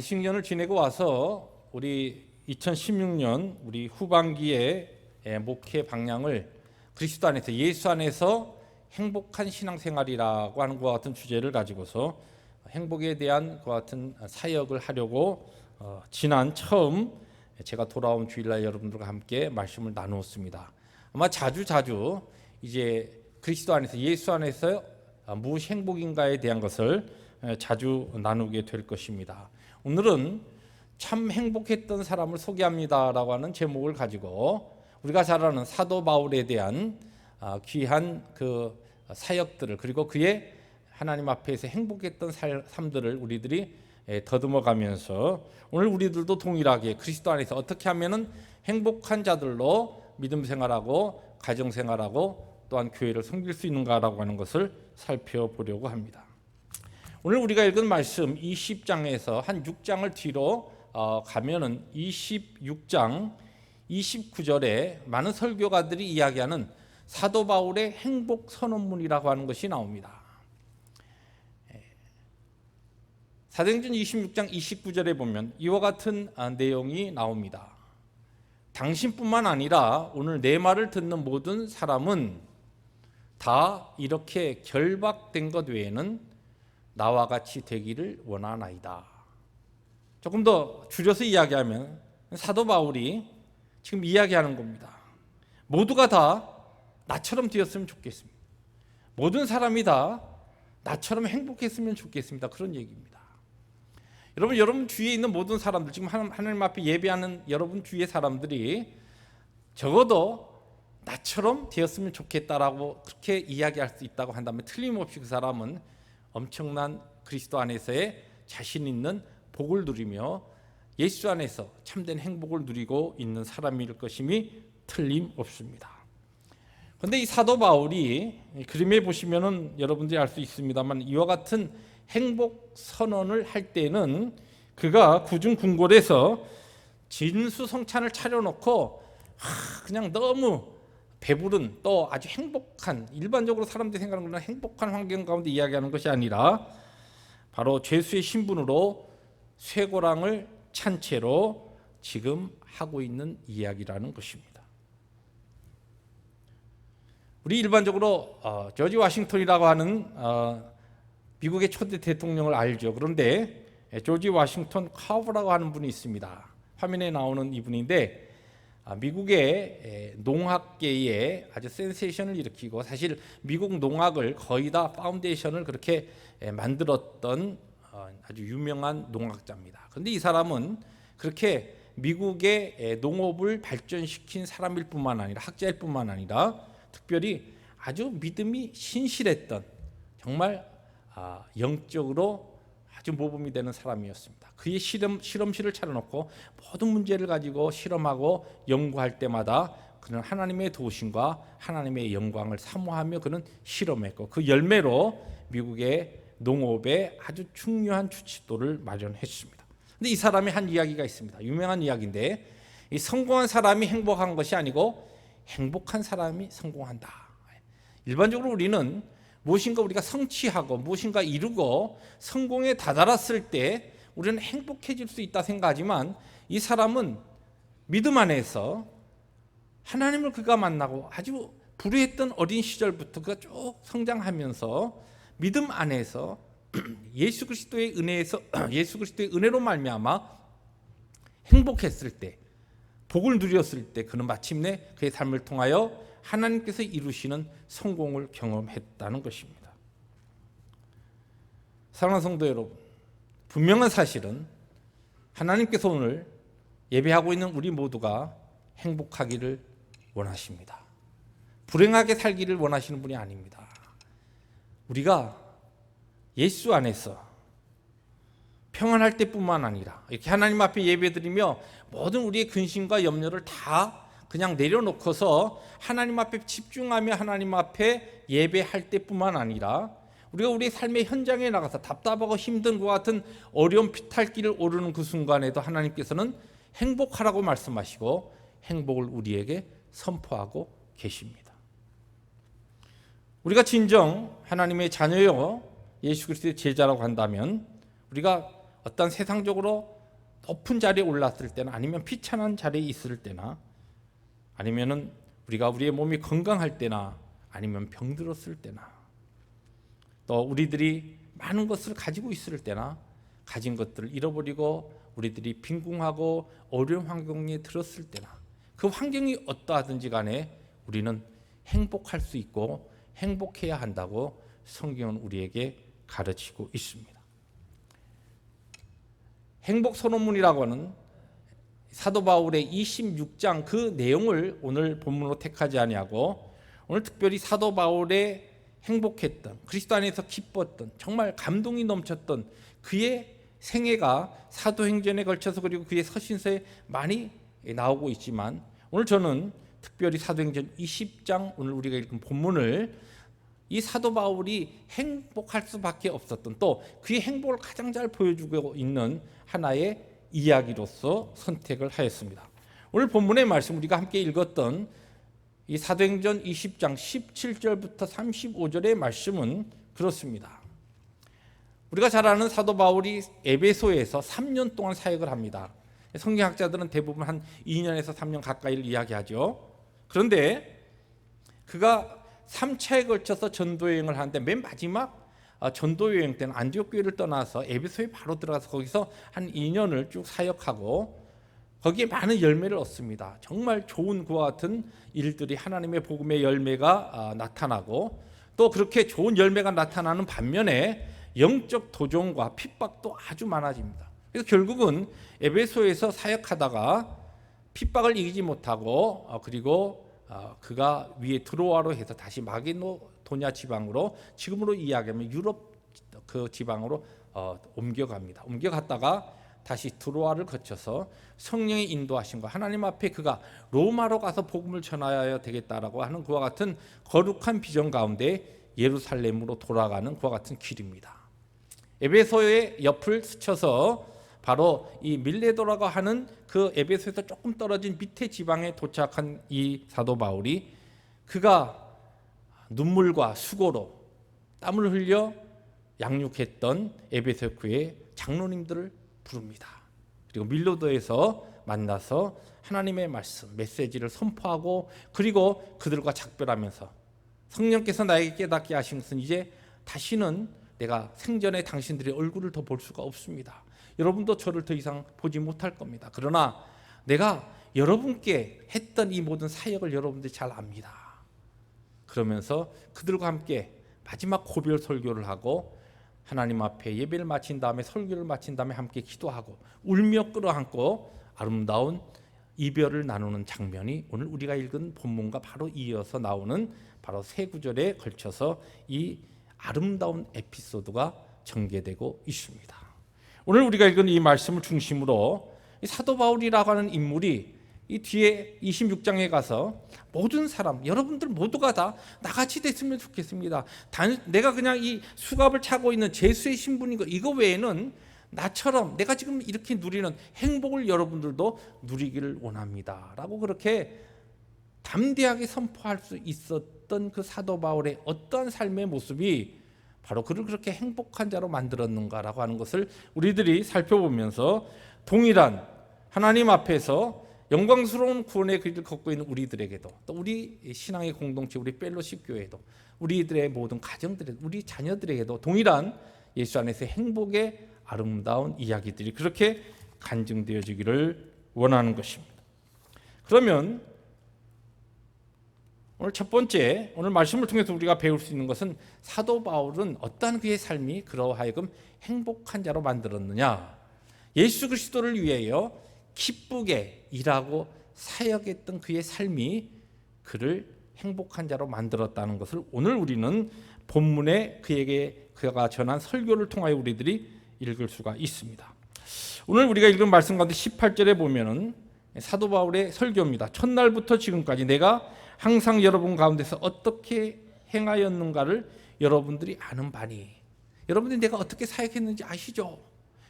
안식년을 지내고 와서 우리 2016년 우리 후반기에 목회 방향을 그리스도 안에서 예수 안에서 행복한 신앙생활이라고 하는 것과 같은 주제를 가지고서 행복에 대한 그와 같은 사역을 하려고 지난 처음 제가 돌아온 주일날 여러분들과 함께 말씀을 나누었습니다. 아마 자주 이제 그리스도 안에서 예수 안에서 무엇이 행복인가에 대한 것을 자주 나누게 될 것입니다. 오늘은 참 행복했던 사람을 소개합니다라고 하는 제목을 가지고 우리가 잘 아는 사도 바울에 대한 귀한 그 사역들을 그리고 그의 하나님 앞에서 행복했던 삶들을 우리들이 더듬어 가면서 오늘 우리들도 동일하게 그리스도 안에서 어떻게 하면은 행복한 자들로 믿음 생활하고 가정 생활하고 또한 교회를 섬길 수 있는가라고 하는 것을 살펴보려고 합니다. 오늘 우리가 읽은 말씀 20장에서 한 6장을 뒤로 가면은 26장 29절에 많은 설교가들이 이야기하는 사도 바울의 행복 선언문이라고 하는 것이 나옵니다. 사도행전 26장 29절에 보면 이와 같은 내용이 나옵니다. 당신뿐만 아니라 오늘 내 말을 듣는 모든 사람은 다 이렇게 결박된 것 외에는 나와 같이 되기를 원하나이다. 조금 더 줄여서 이야기하면 사도 바울이 지금 이야기하는 겁니다. 모두가 다 나처럼 되었으면 좋겠습니다. 모든 사람이 다 나처럼 행복했으면 좋겠습니다. 그런 얘기입니다. 여러분 주위에 있는 모든 사람들, 지금 하나님 앞에 예배하는 여러분 주위의 사람들이 적어도 나처럼 되었으면 좋겠다라고 그렇게 이야기할 수 있다고 한다면 틀림없이 그 사람은 엄청난 그리스도 안에서의 자신 있는 복을 누리며 예수 안에서 참된 행복을 누리고 있는 사람일 것임이 틀림없습니다. 그런데 이 사도 바울이 그림에 보시면은 여러분들이 알 수 있습니다만 이와 같은 행복 선언을 할 때는 그가 구중궁궐에서 진수성찬을 차려놓고 그냥 너무 배부른 또 아주 행복한 일반적으로 사람들이 생각하는 그런 행복한 환경 가운데 이야기하는 것이 아니라 바로 죄수의 신분으로 쇠고랑을 찬 채로 지금 하고 있는 이야기라는 것입니다. 우리 일반적으로 조지 워싱턴이라고 하는 미국의 초대 대통령을 알죠. 그런데 조지 워싱턴 카버라고 하는 분이 있습니다. 화면에 나오는 이분인데 미국의 농학계에 아주 센세이션을 일으키고 사실 미국 농학을 거의 다 파운데이션을 그렇게 만들었던 아주 유명한 농학자입니다. 그런데 이 사람은 그렇게 미국의 농업을 발전시킨 사람일 뿐만 아니라 학자일 뿐만 아니라 특별히 아주 믿음이 신실했던 정말 영적으로 아주 모범이 되는 사람이었습니다. 그의 실험실을 차려놓고 모든 문제를 가지고 실험하고 연구할 때마다 그는 하나님의 도우심과 하나님의 영광을 사모하며 그는 실험했고 그 열매로 미국의 농업에 아주 중요한 주춧돌을 마련했습니다. 그런데 이 사람이 한 이야기가 있습니다. 유명한 이야기인데 이 성공한 사람이 행복한 것이 아니고 행복한 사람이 성공한다. 일반적으로 우리는 무엇인가 우리가 성취하고 무엇인가 이루고 성공에 다다랐을 때 우리는 행복해질 수 있다 생각하지만 이 사람은 믿음 안에서 하나님을 그가 만나고 아주 불우했던 어린 시절부터 그가 쭉 성장하면서 믿음 안에서 예수 그리스도의 은혜에서 예수 그리스도의 은혜로 말미암아 행복했을 때 복을 누렸을 때 그는 마침내 그의 삶을 통하여 하나님께서 이루시는 성공을 경험했다는 것입니다. 사랑하는 성도 여러분, 분명한 사실은 하나님께서 오늘 예배하고 있는 우리 모두가 행복하기를 원하십니다. 불행하게 살기를 원하시는 분이 아닙니다. 우리가 예수 안에서 평안할 때뿐만 아니라 이렇게 하나님 앞에 예배드리며 모든 우리의 근심과 염려를 다 그냥 내려놓고서 하나님 앞에 집중하며 하나님 앞에 예배할 때뿐만 아니라 우리가 우리의 삶의 현장에 나가서 답답하고 힘든 것 같은 어려운 피탈길을 오르는 그 순간에도 하나님께서는 행복하라고 말씀하시고 행복을 우리에게 선포하고 계십니다. 우리가 진정 하나님의 자녀요 예수 그리스도의 제자라고 한다면 우리가 어떤 세상적으로 높은 자리에 올랐을 때나 아니면 비천한 자리에 있을 때나 아니면은 우리가 우리의 몸이 건강할 때나 아니면 병들었을 때나 또 우리들이 많은 것을 가지고 있을 때나 가진 것들을 잃어버리고 우리들이 빈궁하고 어려운 환경에 들었을 때나 그 환경이 어떠하든지 간에 우리는 행복할 수 있고 행복해야 한다고 성경은 우리에게 가르치고 있습니다. 행복 선언문이라고 하는 사도 바울의 26장 그 내용을 오늘 본문으로 택하지 아니하고 오늘 특별히 사도 바울의 행복했던 그리스도 안에서 기뻤던 정말 감동이 넘쳤던 그의 생애가 사도행전에 걸쳐서 그리고 그의 서신서에 많이 나오고 있지만 오늘 저는 특별히 사도행전 20장 오늘 우리가 읽은 본문을 이 사도 바울이 행복할 수밖에 없었던 또 그의 행복을 가장 잘 보여주고 있는 하나의 이야기로서 선택을 하였습니다. 오늘 본문의 말씀 우리가 함께 읽었던 이 사도행전 20장 17절부터 35절의 말씀은 그렇습니다. 우리가 잘 아는 사도 바울이 에베소에서 3년 동안 사역을 합니다. 성경학자들은 대부분 한 2년에서 3년 가까이를 이야기하죠. 그런데 그가 3차에 걸쳐서 전도여행을 하는데 맨 마지막 전도여행 때는 안디옥 교회를 떠나서 에베소에 바로 들어가서 거기서 한 2년을 쭉 사역하고 거기에 많은 열매를 얻습니다. 정말 좋은 그와 같은 일들이 하나님의 복음의 열매가 나타나고 또 그렇게 좋은 열매가 나타나는 반면에 영적 도전과 핍박도 아주 많아집니다. 그래서 결국은 에베소에서 사역하다가 핍박을 이기지 못하고 그리고 그가 위에 드로아로 해서 다시 마게도냐 지방으로 지금으로 이야기하면 유럽 그 지방으로 옮겨갑니다. 옮겨갔다가 다시 드로아를 거쳐서 성령의 인도하심과 하나님 앞에 그가 로마로 가서 복음을 전하여야 되겠다라고 하는 그와 같은 거룩한 비전 가운데 예루살렘으로 돌아가는 그와 같은 길입니다. 에베소의 옆을 스쳐서 바로 이 밀레도라고 하는 그 에베소에서 조금 떨어진 밑에 지방에 도착한 이 사도 바울이 그가 눈물과 수고로 땀을 흘려 양육했던 에베소 교회 장로님들을 부릅니다. 그리고 밀레도에서 만나서 하나님의 말씀, 메시지를 선포하고 그리고 그들과 작별하면서 성령께서 나에게 깨닫게 하신 것은 이제 다시는 내가 생전에 당신들의 얼굴을 더 볼 수가 없습니다. 여러분도 저를 더 이상 보지 못할 겁니다. 그러나 내가 여러분께 했던 이 모든 사역을 여러분들이 잘 압니다. 그러면서 그들과 함께 마지막 고별 설교를 하고 하나님 앞에 예배를 마친 다음에 설교를 마친 다음에 함께 기도하고 울며 끌어안고 아름다운 이별을 나누는 장면이 오늘 우리가 읽은 본문과 바로 이어서 나오는 바로 세 구절에 걸쳐서 이 아름다운 에피소드가 전개되고 있습니다. 오늘 우리가 읽은 이 말씀을 중심으로 사도 바울이라고 하는 인물이 이 뒤에 26장에 가서 모든 사람 여러분들 모두가 다 나같이 됐으면 좋겠습니다. 내가 그냥 이 수갑을 차고 있는 제수의 신분인 거 이거 외에는 나처럼 내가 지금 이렇게 누리는 행복을 여러분들도 누리기를 원합니다 라고 그렇게 담대하게 선포할 수 있었던 그 사도 바울의 어떠한 삶의 모습이 바로 그를 그렇게 행복한 자로 만들었는가라고 하는 것을 우리들이 살펴보면서 동일한 하나님 앞에서 영광스러운 구원의 길을 걷고 있는 우리들에게도 또 우리 신앙의 공동체 우리 펠로십 교회도 우리들의 모든 가정들에 우리 자녀들에게도 동일한 예수 안에서 행복의 아름다운 이야기들이 그렇게 간증되어지기를 원하는 것입니다. 그러면 오늘 첫 번째 오늘 말씀을 통해서 우리가 배울 수 있는 것은 사도 바울은 어떠한 그의 삶이 그로 하여금 행복한 자로 만들었느냐. 예수 그리스도를 위하여 기쁘게 일하고 사역했던 그의 삶이 그를 행복한 자로 만들었다는 것을 오늘 우리는 본문에 그가 전한 설교를 통하여 우리들이 읽을 수가 있습니다. 오늘 우리가 읽은 말씀 가운데 18절에 보면은 사도 바울의 설교입니다. 첫날부터 지금까지 내가 항상 여러분 가운데서 어떻게 행하였는가를 여러분들이 아는 바니 여러분들이 내가 어떻게 사역했는지 아시죠?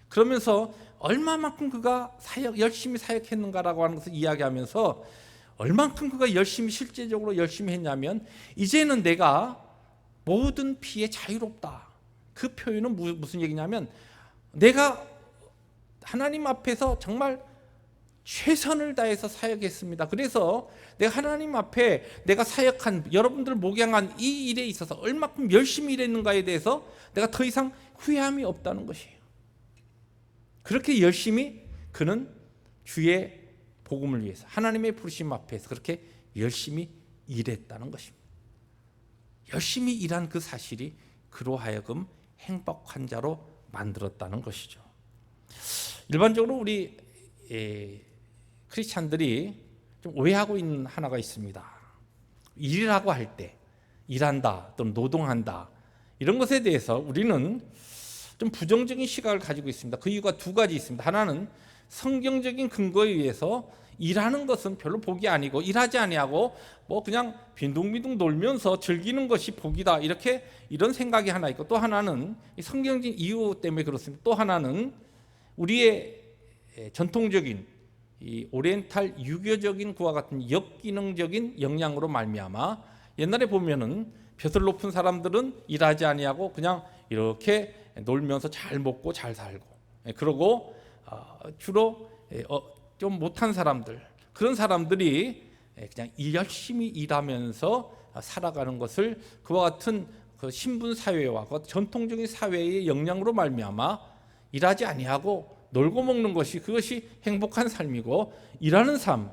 그러면서 얼마만큼 그가 열심히 사역했는가라고 하는 것을 이야기하면서 얼만큼 그가 실제적으로 열심히 했냐면 이제는 내가 모든 피에 자유롭다. 그 표현은 무슨 얘기냐면 내가 하나님 앞에서 정말 최선을 다해서 사역했습니다. 그래서 내가 하나님 앞에 내가 사역한, 여러분들 목양한 이 일에 있어서 얼마큼 열심히 일했는가에 대해서 내가 더 이상 후회함이 없다는 것이에요. 그렇게 열심히 그는 주의 복음을 위해서 하나님의 부르심 앞에서 그렇게 열심히 일했다는 것입니다. 열심히 일한 그 사실이 그로 하여금 행복한 자로 만들었다는 것이죠. 일반적으로 우리 크리스찬들이 좀 오해하고 있는 하나가 있습니다. 일이라고 할 때 일한다 또는 노동한다 이런 것에 대해서 우리는 좀 부정적인 시각을 가지고 있습니다. 그 이유가 두 가지 있습니다. 하나는 성경적인 근거에 의해서 일하는 것은 별로 복이 아니고 일하지 아니하고 뭐 그냥 빈둥빈둥 놀면서 즐기는 것이 복이다 이런 생각이 하나 있고, 또 하나는 성경적인 이유 때문에 그렇습니다. 또 하나는 우리의 전통적인 이 오리엔탈 유교적인 그와 같은 역기능적인 영향으로 말미암아 옛날에 보면은 벼슬 높은 사람들은 일하지 아니하고 그냥 이렇게 놀면서 잘 먹고 잘 살고, 그러고 주로 좀 못한 사람들, 그런 사람들이 그냥 열심히 일하면서 살아가는 것을 그와 같은 그 신분 사회와 그 전통적인 사회의 영향으로 말미암아 일하지 아니하고 놀고 먹는 것이 그것이 행복한 삶이고, 일하는 삶,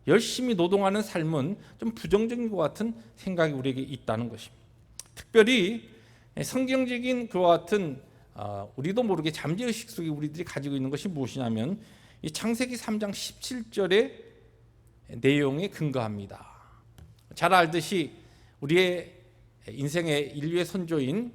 열심히 노동하는 삶은 좀 부정적인 것 같은 생각이 우리에게 있다는 것입니다. 특별히 성경적인 그와 같은 우리도 모르게 잠재의식 속에 우리들이 가지고 있는 것이 무엇이냐면 이 창세기 3장 17절의 내용에 근거합니다. 잘 알듯이 우리의 인생의 인류의 선조인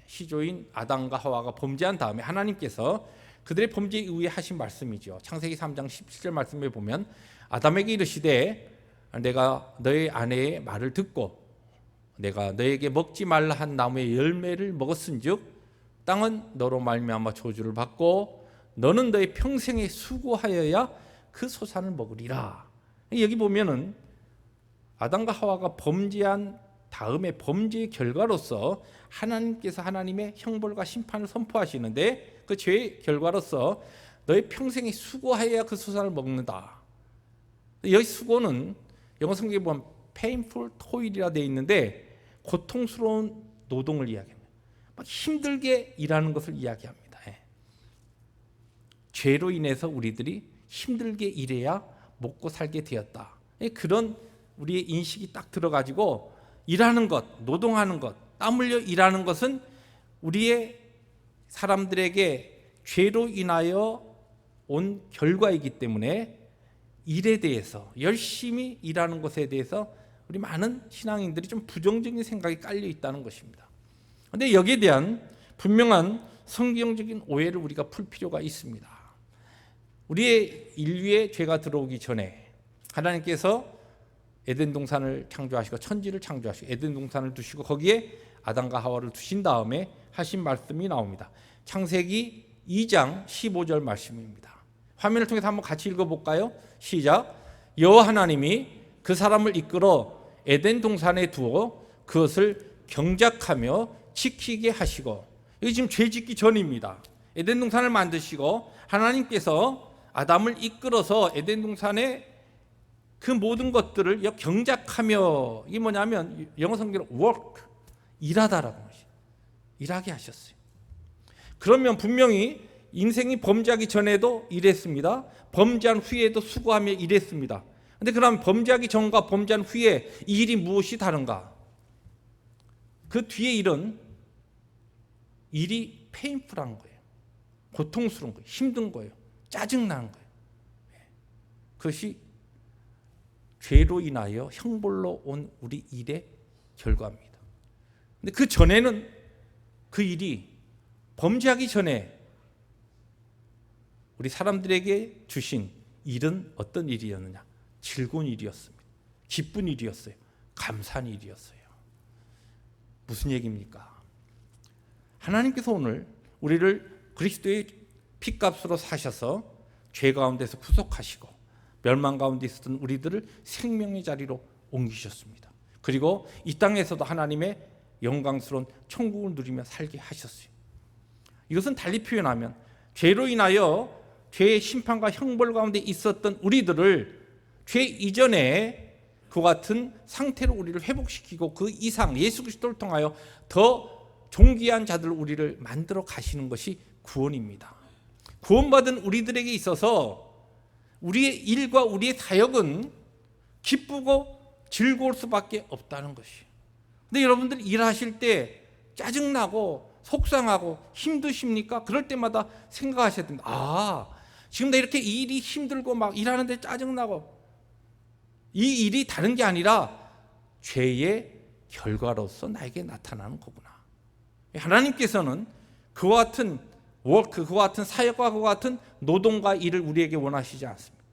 시조인 아담과 하와가 범죄한 다음에 하나님께서 그들의 범죄에 의해 하신 말씀이죠. 창세기 3장 17절 말씀에 보면 아담에게 이르시되 내가 너의 아내의 말을 듣고 내가 너에게 먹지 말라 한 나무의 열매를 먹었은즉 땅은 너로 말미암아 저주를 받고 너는 너의 평생에 수고하여야 그 소산을 먹으리라. 여기 보면은 아담과 하와가 범죄한 다음에 범죄의 결과로서 하나님께서 하나님의 형벌과 심판을 선포하시는데, 그 죄의 결과로서 너의 평생에 수고하여야 그 소산을 먹는다. 여기 수고는 영어 성경에 보면 painful toil이라 되어 있는데 고통스러운 노동을 이야기합니다. 막 힘들게 일하는 것을 이야기합니다. 죄로 인해서 우리들이 힘들게 일해야 먹고 살게 되었다. 그런 우리의 인식이 딱 들어가지고 일하는 것, 노동하는 것, 땀 흘려 일하는 것은 우리의 사람들에게 죄로 인하여 온 결과이기 때문에 일에 대해서, 열심히 일하는 것에 대해서 우리 많은 신앙인들이 좀 부정적인 생각이 깔려 있다는 것입니다. 그런데 여기에 대한 분명한 성경적인 오해를 우리가 풀 필요가 있습니다. 우리의 인류의 죄가 들어오기 전에 하나님께서 에덴 동산을 창조하시고 천지를 창조하시고 에덴 동산을 두시고 거기에 아담과 하와를 두신 다음에 하신 말씀이 나옵니다. 창세기 2장 15절 말씀입니다. 화면을 통해서 한번 같이 읽어볼까요? 시작. 여호와 하나님이 그 사람을 이끌어 에덴 동산에 두어 그것을 경작하며 지키게 하시고, 이게 지금 죄 짓기 전입니다. 에덴 동산을 만드시고 하나님께서 아담을 이끌어서 에덴 동산에 그 모든 것들을 경작하며, 이게 뭐냐면 영어 성경으로 work, 일하다라고 하죠. 일하게 하셨어요. 그러면 분명히 인생이 범죄하기 전에도 일했습니다. 범죄한 후에도 수고하며 일했습니다. 그런데 그럼 범죄하기 전과 범죄한 후에 이 일이 무엇이 다른가? 그 뒤에 일이 페인풀한 거예요. 고통스러운 거예요. 힘든 거예요. 짜증나는 거예요. 그것이 죄로 인하여 형벌로 온 우리 일의 결과입니다. 근데 그 전에는 그 일이 범죄하기 전에 우리 사람들에게 주신 일은 어떤 일이었느냐? 즐거운 일이었습니다. 기쁜 일이었어요. 감사한 일이었어요. 무슨 얘기입니까? 하나님께서 오늘 우리를 그리스도의 피값으로 사셔서 죄 가운데서 구속하시고 멸망 가운데 있었던 우리들을 생명의 자리로 옮기셨습니다. 그리고 이 땅에서도 하나님의 영광스러운 천국을 누리며 살게 하셨어요. 이것은 달리 표현하면 죄로 인하여 죄의 심판과 형벌 가운데 있었던 우리들을 죄 이전에 그와 같은 상태로 우리를 회복시키고 그 이상 예수 그리스도를 통하여 더 존귀한 자들 우리를 만들어 가시는 것이 구원입니다. 구원받은 우리들에게 있어서 우리의 일과 우리의 사역은 기쁘고 즐거울 수밖에 없다는 것이에요. 근데 여러분들 일하실 때 짜증나고 속상하고 힘드십니까? 그럴 때마다 생각하셔야 됩니다. 지금 나 이렇게 일이 힘들고 막 일하는데 짜증나고, 이 일이 다른 게 아니라 죄의 결과로서 나에게 나타나는 거구나. 하나님께서는 그와 같은 워크, 그와 같은 사역과 그와 같은 노동과 일을 우리에게 원하시지 않습니다.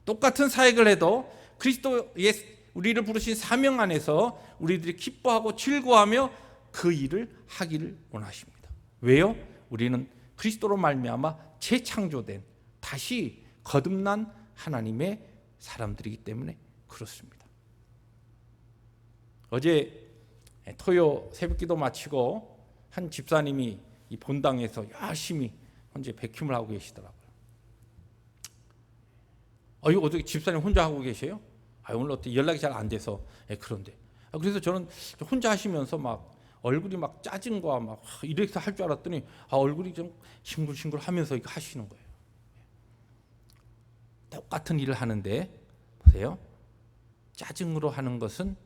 똑같은 사역을 해도 그리스도의 우리를 부르신 사명 안에서 우리들이 기뻐하고 즐거워하며 그 일을 하기를 원하십니다. 왜요? 우리는 그리스도로 말미암아 재창조된, 다시 거듭난 하나님의 사람들이기 때문에 그렇습니다. 어제 토요 새벽기도 마치고 한 집사님이 이 본당에서 열심히 현재 백힘을 하고 계시더라고요. 어떻게 집사님 혼자 하고 계세요? 오늘 어떻게 연락이 잘 안 돼서. 그런데 그래서 저는 혼자 하시면서 막 얼굴이 막 짜증과 막 이렇게 할 줄 알았더니 얼굴이 좀 싱글싱글 하면서 이렇게 하시는 거예요. 똑같은 일을 하는데 보세요. 짜증으로 하는 것은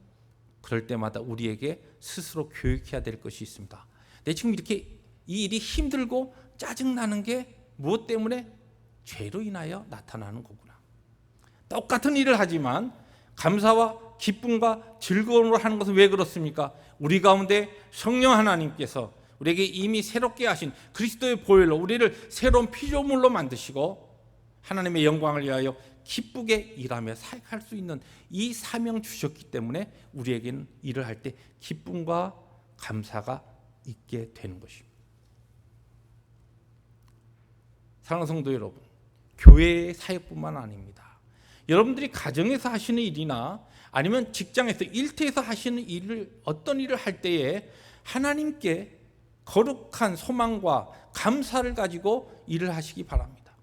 그럴 때마다 우리에게 스스로 교육해야 될 것이 있습니다. 내 지금 이렇게 이 일이 힘들고 짜증나는 게 무엇 때문에? 죄로 인하여 나타나는 거구나. 똑같은 일을 하지만 감사와 기쁨과 즐거움으로 하는 것은 왜 그렇습니까? 우리 가운데 성령 하나님께서 우리에게 이미 새롭게 하신 그리스도의 보혈로 우리를 새로운 피조물로 만드시고 하나님의 영광을 위하여 기쁘게 일하며 사역할 수 있는 이 사명 주셨기 때문에 우리에게는 일을 할 때 기쁨과 감사가 있게 되는 것입니다. 사랑하는 성도 여러분, 교회의 사역뿐만 아닙니다. 여러분들이 가정에서 하시는 일이나 아니면 직장에서 일터에서 하시는 일을, 어떤 일을 할 때에 하나님께 거룩한 소망과 감사를 가지고 일을 하시기 바랍니다.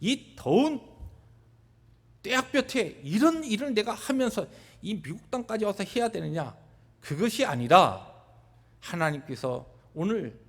이 더운 떼약볕에 이런 일을 내가 하면서 이 미국 땅까지 와서 해야 되느냐? 그것이 아니라 하나님께서 오늘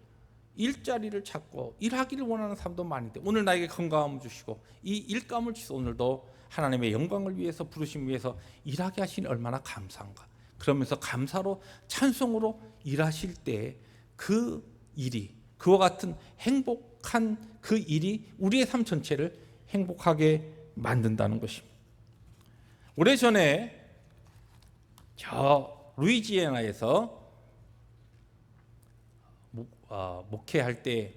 일자리를 찾고 일하기를 원하는 사람도 많은데 오늘 나에게 건강함을 주시고 이 일감을 주셔서 오늘도 하나님의 영광을 위해서 부르심 위해서 일하게 하시니 얼마나 감사한가. 그러면서 감사로 찬송으로 일하실 때 그 일이, 그와 같은 행복한 그 일이 우리의 삶 전체를 행복하게 만든다는 것입니다. 오래전에 저 루이지애나에서 목회할 때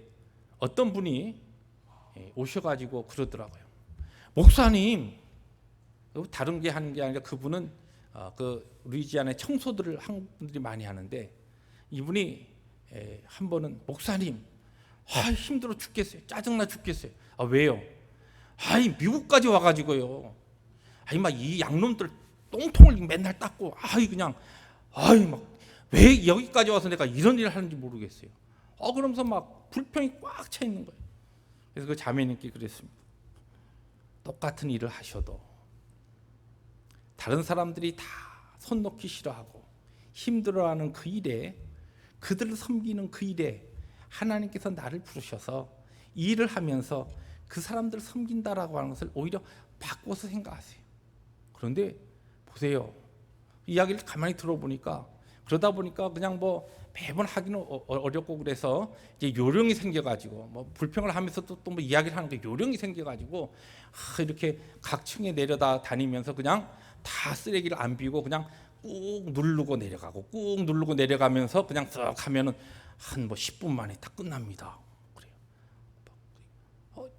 어떤 분이 오셔가지고 그러더라고요. 목사님, 다른 게 하는 게 아니라 그분은 그 루이지애나의 청소들을 한 분들이 많이 하는데 이분이 한 번은 목사님, 힘들어 죽겠어요. 짜증나 죽겠어요. 왜요? 미국까지 와가지고요. 막 이 양놈들 똥통을 맨날 닦고 그냥 막 왜 여기까지 와서 내가 이런 일을 하는지 모르겠어요. 그러면서 막 불평이 꽉 차 있는 거예요. 그래서 그 자매님께 그랬습니다. 똑같은 일을 하셔도 다른 사람들이 다 손 놓기 싫어하고 힘들어하는 그 일에, 그들을 섬기는 그 일에 하나님께서 나를 부르셔서 이 일을 하면서 그 사람들을 섬긴다라고 하는 것을 오히려 바꿔서 생각하세요. 그런데 보세요. 이야기를 가만히 들어보니까 그러다 보니까 그냥 뭐 매번 하기는 어렵고 그래서 이제 요령이 생겨가지고 뭐 불평을 하면서도 또 뭐 이야기를 하는 게 요령이 생겨가지고 이렇게 각 층에 내려다 다니면서 그냥 다 쓰레기를 안 비우고 그냥 꾹 누르고 내려가고 꾹 누르고 내려가면서 그냥 쓱 하면은 한 뭐 10분 만에 다 끝납니다. 그래요.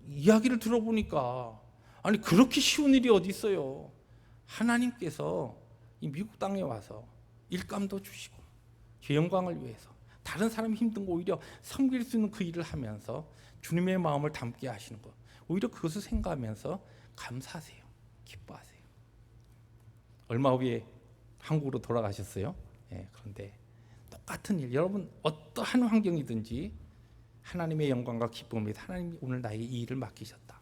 이야기를 들어보니까 아니 그렇게 쉬운 일이 어디 있어요. 하나님께서 이 미국 땅에 와서 일감도 주시고 주 영광을 위해서 다른 사람이 힘든 거 오히려 섬길 수 있는 그 일을 하면서 주님의 마음을 담게 하시는 것, 오히려 그것을 생각하면서 감사하세요. 기뻐하세요. 얼마 후에 한국으로 돌아가셨어요. 그런데 똑같은 일, 여러분 어떠한 환경이든지 하나님의 영광과 기쁨입니다. 하나님이 오늘 나에게 이 일을 맡기셨다.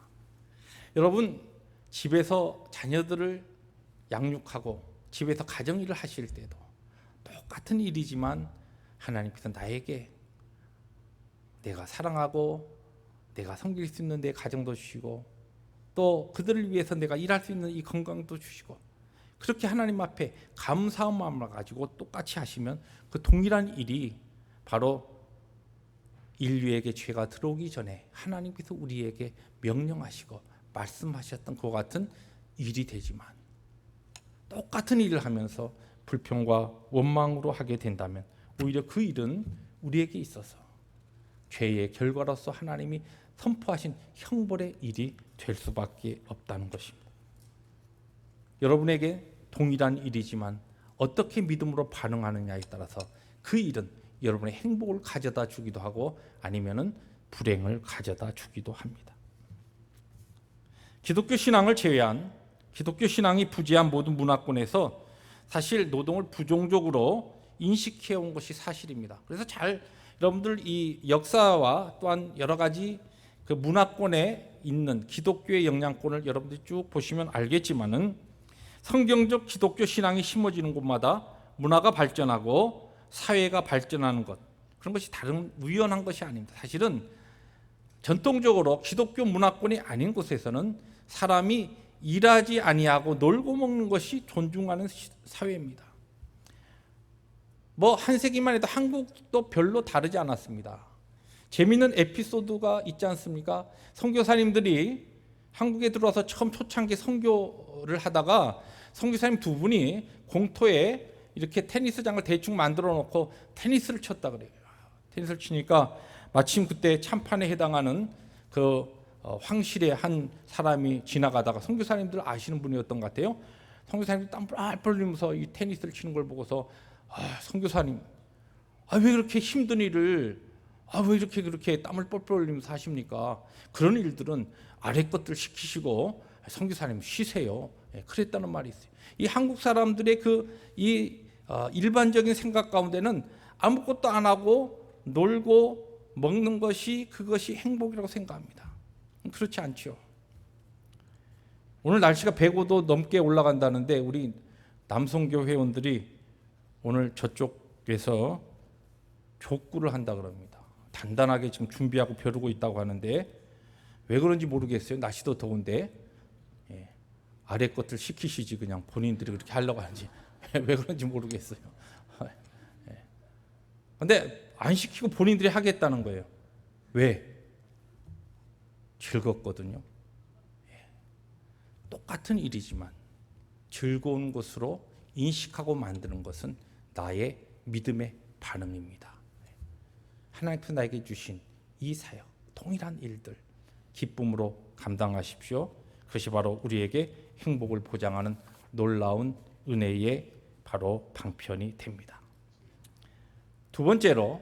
여러분, 집에서 자녀들을 양육하고 집에서 가정일을 하실 때도 똑같은 일이지만 하나님께서 나에게 내가 사랑하고 내가 섬길 수 있는 내 가정도 주시고 또 그들을 위해서 내가 일할 수 있는 이 건강도 주시고 그렇게 하나님 앞에 감사한 마음을 가지고 똑같이 하시면 그 동일한 일이 바로 인류에게 죄가 들어오기 전에 하나님께서 우리에게 명령하시고 말씀하셨던 그와 같은 일이 되지만 똑같은 일을 하면서 불평과 원망으로 하게 된다면 오히려 그 일은 우리에게 있어서 죄의 결과로서 하나님이 선포하신 형벌의 일이 될 수밖에 없다는 것입니다. 여러분에게 동일한 일이지만 어떻게 믿음으로 반응하느냐에 따라서 그 일은 여러분의 행복을 가져다 주기도 하고 아니면은 불행을 가져다 주기도 합니다. 기독교 신앙을 제외한 기독교 신앙이 부재한 모든 문화권에서 사실 노동을 부정적으로 인식해온 것이 사실입니다. 그래서 여러분들 이 역사와 또한 여러 가지 그 문화권에 있는 기독교의 영향권을 여러분들이 쭉 보시면 알겠지만은 성경적 기독교 신앙이 심어지는 곳마다 문화가 발전하고 사회가 발전하는 것 그런 것이 다른 우연한 것이 아닙니다. 사실은 전통적으로 기독교 문화권이 아닌 곳에서는 사람이 일하지 아니하고 놀고 먹는 것이 존중하는 사회입니다. 한 세기만 해도 한국도 별로 다르지 않았습니다. 재미있는 에피소드가 있지 않습니까? 선교사님들이 한국에 들어와서 처음 초창기 선교를 하다가 선교사님 두 분이 공터에 이렇게 테니스장을 대충 만들어 놓고 테니스를 쳤다 그래요. 테니스를 치니까 마침 그때 참판에 해당하는 그 황실의 한 사람이 지나가다가 선교사님들 아시는 분이었던 것 같아요. 선교사님이 땀 뻘뻘 흘리면서 이 테니스를 치는 걸 보고서 선교사님, 왜 그렇게 힘든 일을 왜 이렇게 그렇게 땀을 뻘뻘 흘리면서 하십니까? 그런 일들은 아래 것들 시키시고 선교사님 쉬세요. 그랬다는 말이 있어요. 이 한국 사람들의 일반적인 생각 가운데는 아무것도 안 하고 놀고 먹는 것이 그것이 행복이라고 생각합니다. 그렇지 않죠. 오늘 날씨가 105도 넘게 올라간다는데 우리 남성교 회원들이 오늘 저쪽에서 족구를 한다 그럽니다. 단단하게 지금 준비하고 벼르고 있다고 하는데 왜 그런지 모르겠어요. 날씨도 더운데 아래 것들 시키시지 그냥 본인들이 그렇게 하려고 하는지 왜 그런지 모르겠어요. 근데 안 시키고 본인들이 하겠다는 거예요. 왜? 즐겁거든요. 똑같은 일이지만 즐거운 것으로 인식하고 만드는 것은 나의 믿음의 반응입니다. 하나님께서 나에게 주신 이 사역, 동일한 일들 기쁨으로 감당하십시오. 그것이 바로 우리에게 행복을 보장하는 놀라운 은혜의 바로 방편이 됩니다. 두 번째로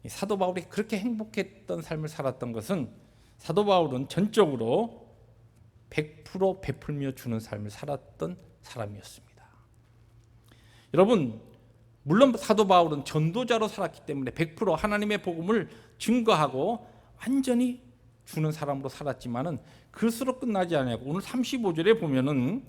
사도 바울이 그렇게 행복했던 삶을 살았던 것은 사도 바울은 전적으로 100% 베풀며 주는 삶을 살았던 사람이었습니다. 여러분, 물론 사도 바울은 전도자로 살았기 때문에 100% 하나님의 복음을 증거하고 완전히 주는 사람으로 살았지만은 그것으로 끝나지 않아요. 오늘 35절에 보면은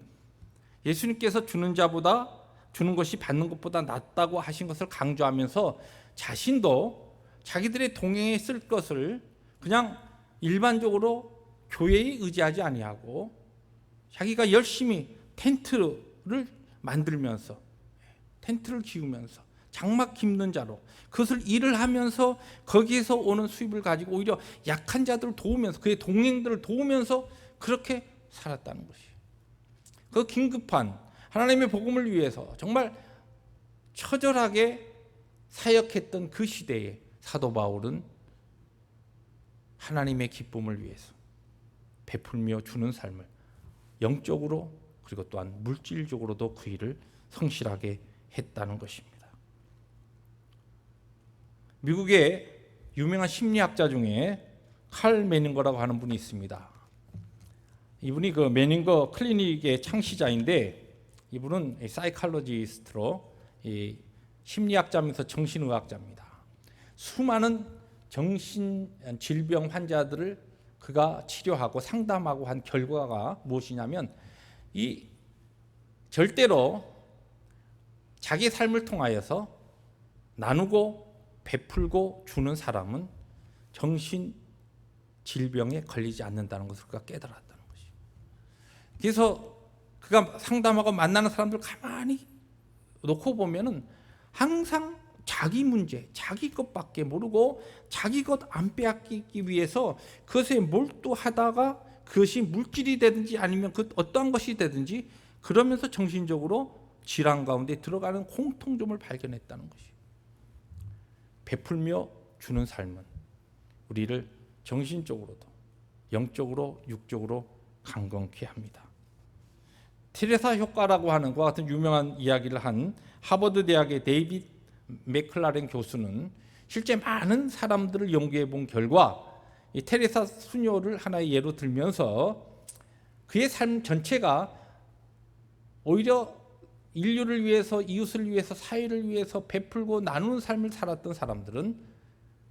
예수님께서 주는 자보다 주는 것이 받는 것보다 낫다고 하신 것을 강조하면서 자신도 자기들의 동행에 쓸 것을 그냥 일반적으로 교회에 의지하지 아니하고 자기가 열심히 텐트를 만들면서 텐트를 기우면서 장막 깁는 자로 그것을 일을 하면서 거기에서 오는 수입을 가지고 오히려 약한 자들을 도우면서 그의 동행들을 도우면서 그렇게 살았다는 것이에요. 그 긴급한 하나님의 복음을 위해서 정말 처절하게 사역했던 그 시대에 사도 바울은 하나님의 기쁨을 위해서 베풀며 주는 삶을 영적으로 그리고 또한 물질적으로도 그 일을 성실하게 했다는 것입니다. 미국의 유명한 심리학자 중에 칼 매닝거라고 하는 분이 있습니다. 이분이 그 매닝거 클리닉의 창시자인데 이분은 사이칼로지스트로 심리학자면서 정신의학자입니다. 수많은 정신 질병 환자들을 그가 치료하고 상담하고 한 결과가 무엇이냐면 이 절대로 자기 삶을 통하여서 나누고 베풀고 주는 사람은 정신 질병에 걸리지 않는다는 것을 그가 깨달았다는 것이죠. 그래서 그가 상담하고 만나는 사람들 가만히 놓고 보면은 항상 자기 문제, 자기 것밖에 모르고 자기 것 안 빼앗기기 위해서 그것에 몰두하다가 그것이 물질이 되든지 아니면 그 어떠한 것이 되든지 그러면서 정신적으로 질환 가운데 들어가는 공통점을 발견했다는 것이에요. 베풀며 주는 삶은 우리를 정신적으로도 영적으로 육적으로 강건케 합니다. 테레사 효과라고 하는 것과 같은 유명한 이야기를 한 하버드 대학의 데이빗 맥클라렌 교수는 실제 많은 사람들을 연구해 본 결과 이 테레사 수녀를 하나의 예로 들면서 그의 삶 전체가 오히려 인류를 위해서, 이웃을 위해서, 사회를 위해서 베풀고 나누는 삶을 살았던 사람들은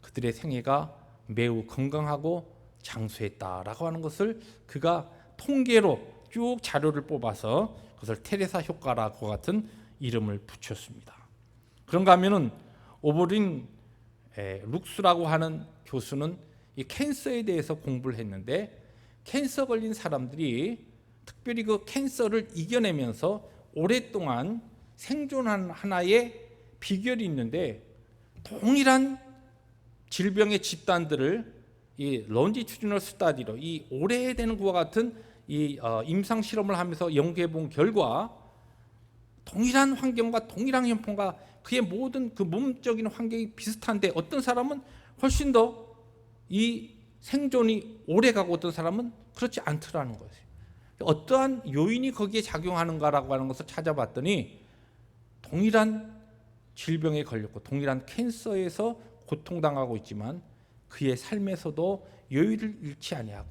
그들의 생애가 매우 건강하고 장수했다라고 하는 것을 그가 통계로 쭉 자료를 뽑아서 그것을 테레사 효과라고 같은 이름을 붙였습니다. 그런가 하면은 오버린 룩스라고 하는 교수는 이 캔서에 대해서 공부를 했는데 캔서 걸린 사람들이 특별히 그 캔서를 이겨내면서 오랫동안 생존한 하나의 비결이 있는데 동일한 질병의 집단들을 이 런지튜디널 스타디로 이 오래되는 것과 같은 이 임상 실험을 하면서 연구해 본 결과 동일한 환경과 동일한 형편과 그의 모든 그 몸적인 환경이 비슷한데 어떤 사람은 훨씬 더 이 생존이 오래 가고 어떤 사람은 그렇지 않더라는 거예요. 어떠한 요인이 거기에 작용하는가라고 하는 것을 찾아봤더니 동일한 질병에 걸렸고 동일한 캔서에서 고통당하고 있지만 그의 삶에서도 여유를 잃지 아니하고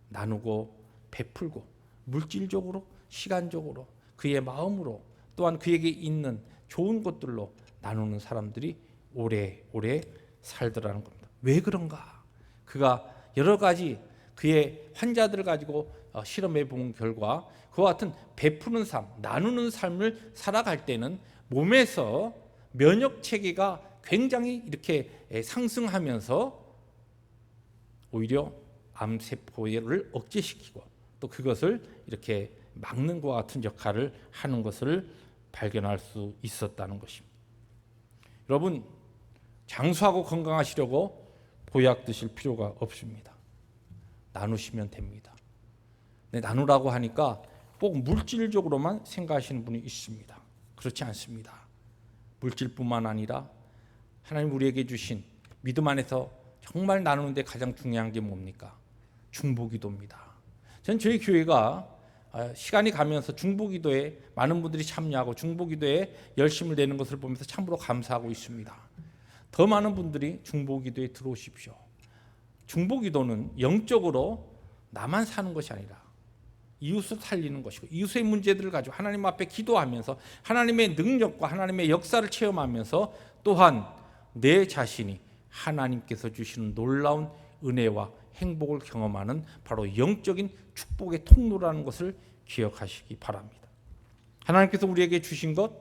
나누고 베풀고 물질적으로 시간적으로 그의 마음으로 또한 그에게 있는 좋은 것들로 나누는 사람들이 오래오래 살더라는 겁니다. 왜 그런가? 그가 여러 가지 그의 환자들을 가지고 실험해 본 결과 그와 같은 베푸는 삶, 나누는 삶을 살아갈 때는 몸에서 면역 체계가 굉장히 이렇게 상승하면서 오히려 암세포를 억제시키고 또 그것을 이렇게 막는 것과 같은 역할을 하는 것을 발견할 수 있었다는 것입니다. 여러분, 장수하고 건강하시려고 보약 드실 필요가 없습니다. 나누시면 됩니다. 근데 나누라고 하니까 꼭 물질적으로만 생각하시는 분이 있습니다. 그렇지 않습니다. 물질뿐만 아니라 하나님 우리에게 주신 믿음 안에서 정말 나누는데 가장 중요한 게 뭡니까? 중보기도입니다. 저는 저희 교회가 시간이 가면서 중보기도에 많은 분들이 참여하고 중보기도에 열심을 내는 것을 보면서 참으로 감사하고 있습니다. 더 많은 분들이 중보기도에 들어오십시오. 중보기도는 영적으로 나만 사는 것이 아니라 이웃을 살리는 것이고 이웃의 문제들을 가지고 하나님 앞에 기도하면서 하나님의 능력과 하나님의 역사를 체험하면서 또한 내 자신이 하나님께서 주시는 놀라운 은혜와 행복을 경험하는 바로 영적인 축복의 통로라는 것을 기억하시기 바랍니다. 하나님께서 우리에게 주신 것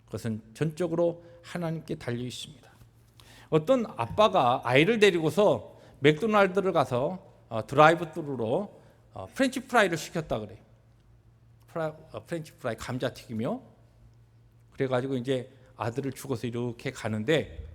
그것은 전적으로 하나님께 달려 있습니다. 어떤 아빠가 아이를 데리고서 맥도날드를 가서 드라이브스루로 프렌치 프라이를 시켰다 그래요. 프렌치 프라이 감자튀김이요. 그래가지고 이제 아들을 죽어서 이렇게 가는데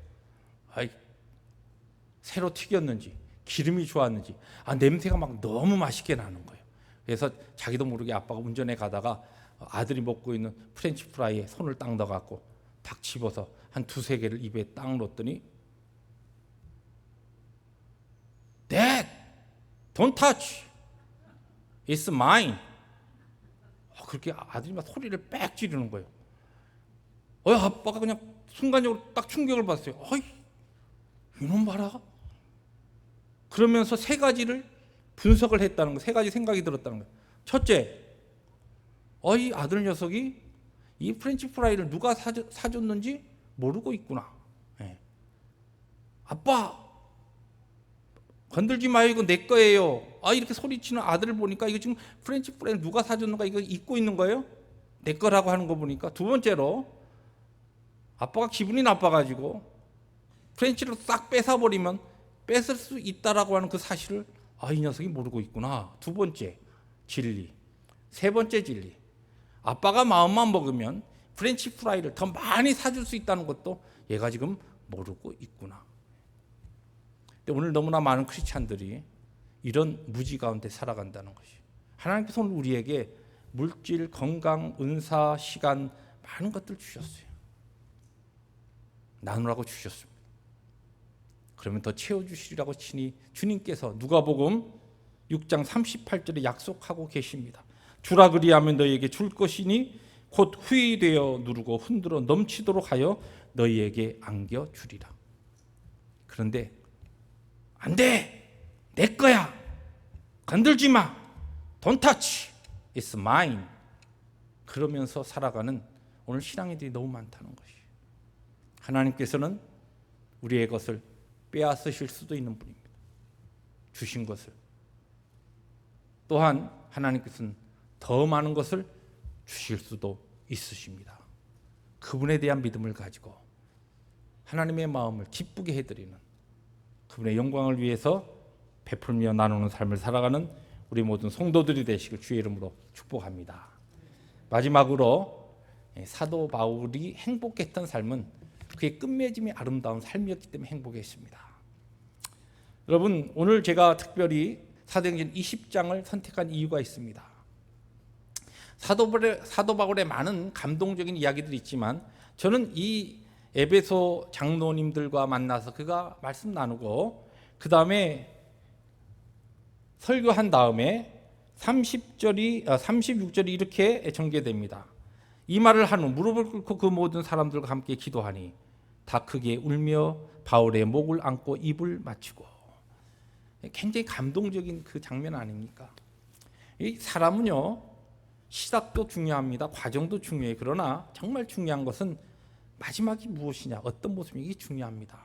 새로 튀겼는지 기름이 좋았는지 냄새가 막 너무 맛있게 나는 거예요. 그래서 자기도 모르게 아빠가 운전해 가다가 아들이 먹고 있는 프렌치 프라이에 손을 딱 넣어갖고 딱 집어서 한 두세 개를 입에 딱 넣었더니 Dad, don't touch. It's mine. 그렇게 아들이 막 소리를 빽 지르는 거예요. 아빠가 그냥 순간적으로 딱 충격을 받았어요. 이놈 봐라. 그러면서 세 가지를 분석을 했다는 거, 세 가지 생각이 들었다는 거예요. 첫째, 이 아들 녀석이 이 프렌치 프라이를 누가 사줬는지 모르고 있구나. 네. 아빠, 건들지 마요, 이거 내 거예요. 이렇게 소리치는 아들을 보니까 이거 지금 프렌치 프라이 누가 사줬는가, 이거 잊고 있는 거예요? 내 거라고 하는 거 보니까. 두 번째로 아빠가 기분이 나빠가지고 프렌치를 싹 뺏어버리면 뺏을 수 있다라고 하는 그 사실을 이 녀석이 모르고 있구나. 두 번째 진리. 세 번째 진리. 아빠가 마음만 먹으면 프렌치 프라이를 더 많이 사줄 수 있다는 것도 얘가 지금 모르고 있구나. 근데 오늘 너무나 많은 크리스찬들이 이런 무지 가운데 살아간다는 것이, 하나님께서 오늘 우리에게 물질, 건강, 은사, 시간 많은 것들 주셨어요. 나누라고 주셨습니다. 그러면 더 채워주시리라고 친히 주님께서 누가복음 6장 38절에 약속하고 계십니다. 주라 그리하면 너희에게 줄 것이니 곧 후히 되어 누르고 흔들어 넘치도록 하여 너희에게 안겨주리라. 그런데 안 돼! 내 거야! 건들지 마! Don't touch! It's mine! 그러면서 살아가는 오늘 신앙인들이 너무 많다는 것이, 하나님께서는 우리의 것을 빼앗으실 수도 있는 분입니다. 주신 것을. 또한 하나님께서는 더 많은 것을 주실 수도 있으십니다. 그분에 대한 믿음을 가지고 하나님의 마음을 기쁘게 해드리는, 그분의 영광을 위해서 베풀며 나누는 삶을 살아가는 우리 모든 성도들이 되시길 주의 이름으로 축복합니다. 마지막으로 사도 바울이 행복했던 삶은 그의 끝맺음이 아름다운 삶이었기 때문에 행복했습니다. 여러분, 오늘 제가 특별히 사도행전 20장을 선택한 이유가 있습니다. 사도 바울의 많은 감동적인 이야기들이 있지만 저는 이 에베소 장로님들과 만나서 그가 말씀 나누고 그 다음에 설교한 다음에 36절이 이렇게 전개됩니다. 이 말을 한 후 무릎을 꿇고 그 모든 사람들과 함께 기도하니 다 크게 울며 바울의 목을 안고 입을 맞추고. 굉장히 감동적인 그 장면 아닙니까? 이 사람은요, 시작도 중요합니다. 과정도 중요해요. 그러나 정말 중요한 것은 마지막이 무엇이냐, 어떤 모습이, 이게 중요합니다.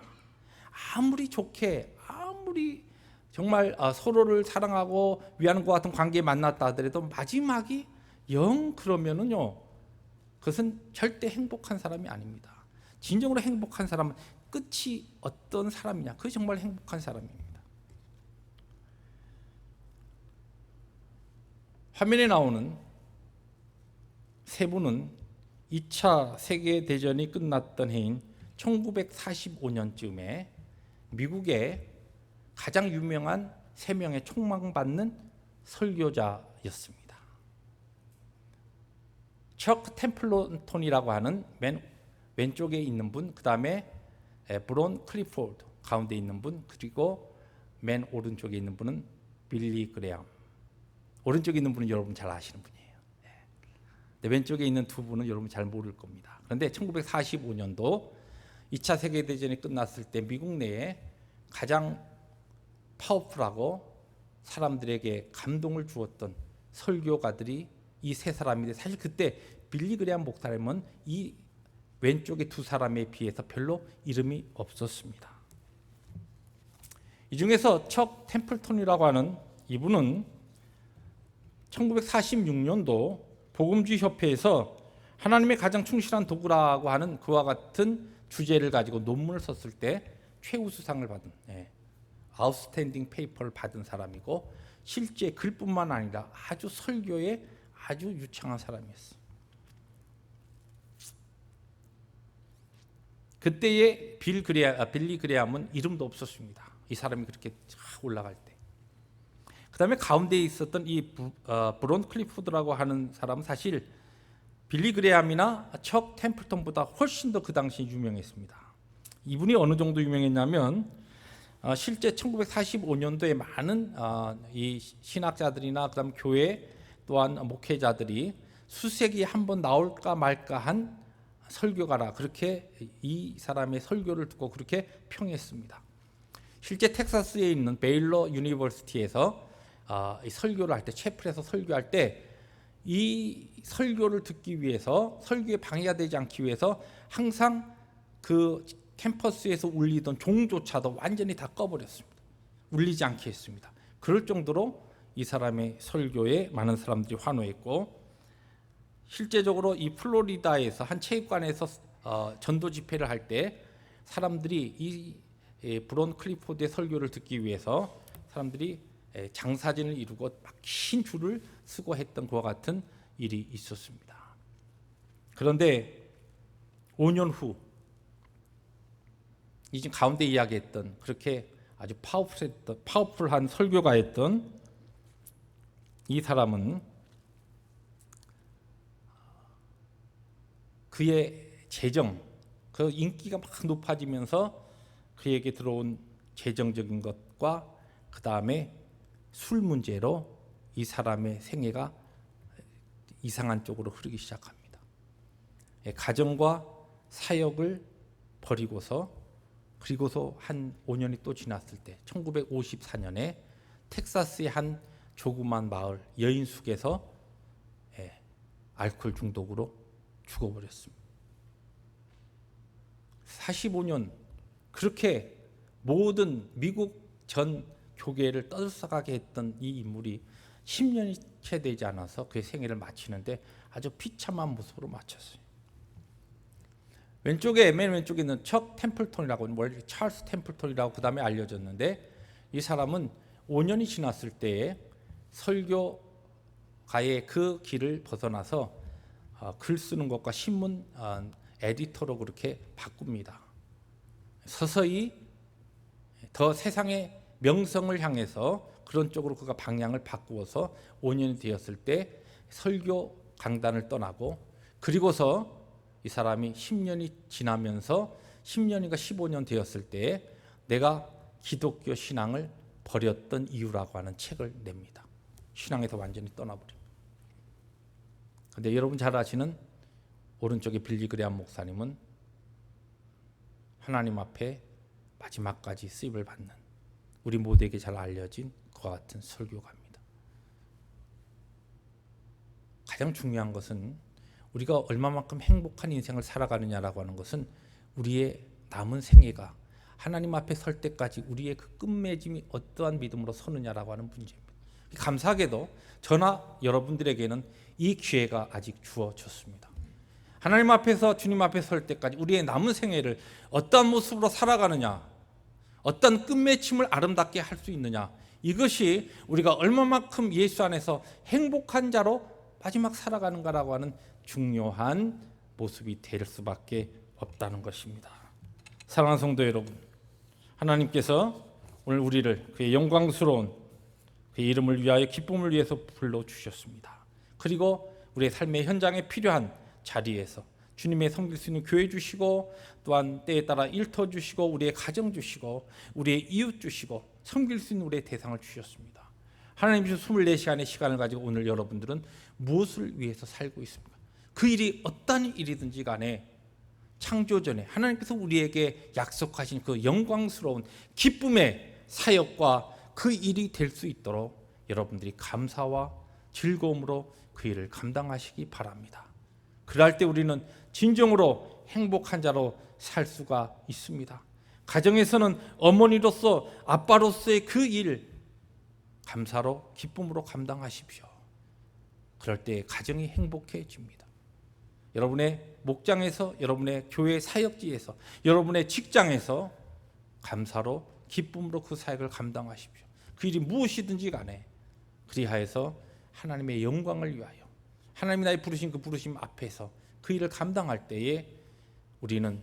아무리 좋게, 아무리 정말 서로를 사랑하고 위하는 것 같은 관계에 만났다 하더라도 마지막이 영 그러면은요, 그것은 절대 행복한 사람이 아닙니다. 진정으로 행복한 사람은 끝이 어떤 사람이냐, 그게 정말 행복한 사람입니다. 화면에 나오는 세 분은 2차 세계대전이 끝났던 해인 1945년쯤에 미국의 가장 유명한 3명의 촉망받는 설교자였습니다. 척 템플턴이라고 하는 맨 왼쪽에 있는 분, 그 다음에 브론 클리포드 가운데 있는 분, 그리고 맨 오른쪽에 있는 분은 빌리 그레엄. 오른쪽에 있는 분은 여러분 잘 아시는 분이에요. 네, 왼쪽에 있는 두 분은 여러분 잘 모를 겁니다. 그런데 1945년도 2차 세계대전이 끝났을 때 미국 내에 가장 파워풀하고 사람들에게 감동을 주었던 설교가들이 이 세 사람인데, 사실 그때 빌리 그레엄 목사님은 이 왼쪽의 두 사람에 비해서 별로 이름이 없었습니다. 이 중에서 척 템플턴이라고 하는 이분은 1946년도 복음주의 협회에서 하나님의 가장 충실한 도구라고 하는 그와 같은 주제를 가지고 논문을 썼을 때 최우수상을 받은, 아웃스탠딩 페이퍼를 받은 사람이고, 실제 글뿐만 아니라 아주 설교에 아주 유창한 사람이었어요. 그때의 빌리 그레엄은 이름도 없었습니다. 이 사람이 그렇게 올라갈 때. 그 다음에 가운데에 있었던 이 브론 클리포드라고 하는 사람은 사실 빌리 그레엄이나 척 템플턴보다 훨씬 더 그 당시에 유명했습니다. 이분이 어느 정도 유명했냐면 실제 1945년도에 많은 이 신학자들이나 그다음 교회 또한 목회자들이 수세기에 한번 나올까 말까 한 설교가라, 그렇게 이 사람의 설교를 듣고 그렇게 평했습니다. 실제 텍사스에 있는 베일러 유니버시티에서 설교를 할 때, 채플에서 설교할 때 이 설교를 듣기 위해서, 설교에 방해가 되지 않기 위해서 항상 그 캠퍼스에서 울리던 종조차도 완전히 다 꺼버렸습니다. 울리지 않게 했습니다. 그럴 정도로 이 사람의 설교에 많은 사람들이 환호했고, 실제적으로 이 플로리다에서 한 체육관에서 전도 집회를 할 때 사람들이 이 브론 클리포드의 설교를 듣기 위해서 사람들이 장사진을 이루고 막 긴 줄을 서고 했던 그와 같은 일이 있었습니다. 그런데 5년 후, 이 지금 가운데 이야기했던 그렇게 아주 파워풀한 설교가였던 이 사람은 그의 재정, 그 인기가 막 높아지면서 그에게 들어온 재정적인 것과 그 다음에 술 문제로 이 사람의 생애가 이상한 쪽으로 흐르기 시작합니다. 가정과 사역을 버리고서, 그리고서 한 5년이 또 지났을 때 1954년에 텍사스의 한 조그만 마을 여인숙에서 알코올 중독으로 죽어버렸습니다. 45년 그렇게 모든 미국 전 교계를 떠들썩하게 했던 이 인물이 10년이 채 되지 않아서 그의 생애를 마치는데 아주 비참한 모습으로 마쳤어요. 맨 왼쪽에 있는 척 템플턴이라고, 찰스 템플턴이라고 그 다음에 알려졌는데, 이 사람은 5년이 지났을 때에 설교가의 그 길을 벗어나서 글 쓰는 것과 신문 에디터로 그렇게 바꿉니다. 서서히 더 세상의 명성을 향해서 그런 쪽으로 그가 방향을 바꾸어서 5년이 되었을 때 설교 강단을 떠나고, 그리고서 이 사람이 10년이 지나면서 10년인가 15년 되었을 때 내가 기독교 신앙을 버렸던 이유라고 하는 책을 냅니다. 신앙에서 완전히 떠나버립니다. 그런데 여러분 잘 아시는 오른쪽에 빌리 그레함 목사님은 하나님 앞에 마지막까지 쓰임을 받는, 우리 모두에게 잘 알려진 그와 같은 설교가입니다. 가장 중요한 것은 우리가 얼마만큼 행복한 인생을 살아가느냐라고 하는 것은 우리의 남은 생애가 하나님 앞에 설 때까지 우리의 그 끝맺음이 어떠한 믿음으로 서느냐라고 하는 문제입니다. 감사하게도 저나 여러분들에게는 이 기회가 아직 주어졌습니다. 하나님 앞에서, 주님 앞에 설 때까지 우리의 남은 생애를 어떠한 모습으로 살아가느냐, 어떤 끝맺음을 아름답게 할 수 있느냐, 이것이 우리가 얼마만큼 예수 안에서 행복한 자로 마지막 살아가는가라고 하는 중요한 모습이 될 수밖에 없다는 것입니다. 사랑하는 성도 여러분, 하나님께서 오늘 우리를 그의 영광스러운 그의 이름을 위하여 기쁨을 위해서 불러주셨습니다. 그리고 우리의 삶의 현장에 필요한 자리에서 주님의 섬길 수 있는 교회 주시고, 또한 때에 따라 일터 주시고, 우리의 가정 주시고, 우리의 이웃 주시고, 섬길 수 있는 우리의 대상을 주셨습니다. 하나님께서 24시간의 시간을 가지고 오늘 여러분들은 무엇을 위해서 살고 있습니까? 그 일이 어떤 일이든지 간에 창조 전에 하나님께서 우리에게 약속하신 그 영광스러운 기쁨의 사역과 그 일이 될 수 있도록 여러분들이 감사와 즐거움으로 그 일을 감당하시기 바랍니다. 그럴 때 우리는 진정으로 행복한 자로 살 수가 있습니다. 가정에서는 어머니로서, 아빠로서의 그 일 감사로, 기쁨으로 감당하십시오. 그럴 때 가정이 행복해집니다. 여러분의 목장에서, 여러분의 교회 사역지에서, 여러분의 직장에서 감사로, 기쁨으로 그 사역을 감당하십시오. 그 일이 무엇이든지 간에 그리하여서 하나님의 영광을 위하여, 하나님이 나의 부르신 그 부르심 앞에서 그 일을 감당할 때에 우리는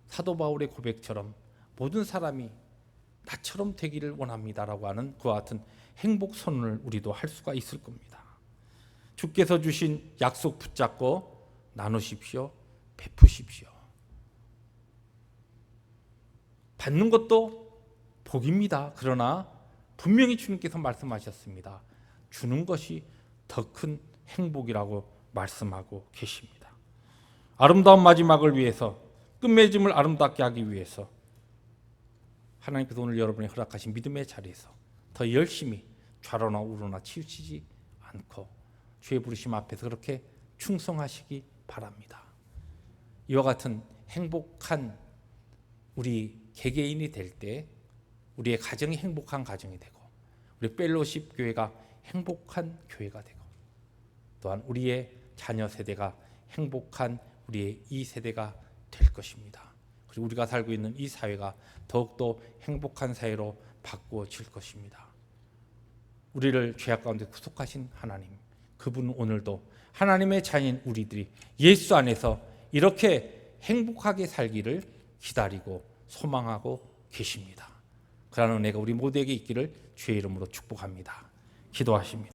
사도 바울의 고백처럼 모든 사람이 나처럼 되기를 원합니다라고 하는 그와 같은 행복 선언을 우리도 할 수가 있을 겁니다. 주께서 주신 약속 붙잡고 나누십시오. 베푸십시오. 받는 것도 복입니다. 그러나 분명히 주님께서 말씀하셨습니다. 주는 것이 더 큰 행복이라고 말씀하고 계십니다. 아름다운 마지막을 위해서, 끝맺음을 아름답게 하기 위해서 하나님께서 오늘 여러분이 허락하신 믿음의 자리에서 더 열심히 좌로나 우로나 치우치지 않고 주의 부르심 앞에서 그렇게 충성하시기 바랍니다. 이와 같은 행복한 우리 개개인이 될 때 우리의 가정이 행복한 가정이 되고 우리 펠로십 교회가 행복한 교회가 되고 또한 우리의 자녀 세대가 행복한 우리의 이 세대가 될 것입니다. 그리고 우리가 살고 있는 이 사회가 더욱더 행복한 사회로 바꾸어질 것입니다. 우리를 죄악 가운데 구속하신 하나님, 그분은 오늘도 하나님의 자녀인 우리들이 예수 안에서 이렇게 행복하게 살기를 기다리고 소망하고 계십니다. 그러한 은혜가 우리 모두에게 있기를 주의 이름으로 축복합니다. 기도하십니다.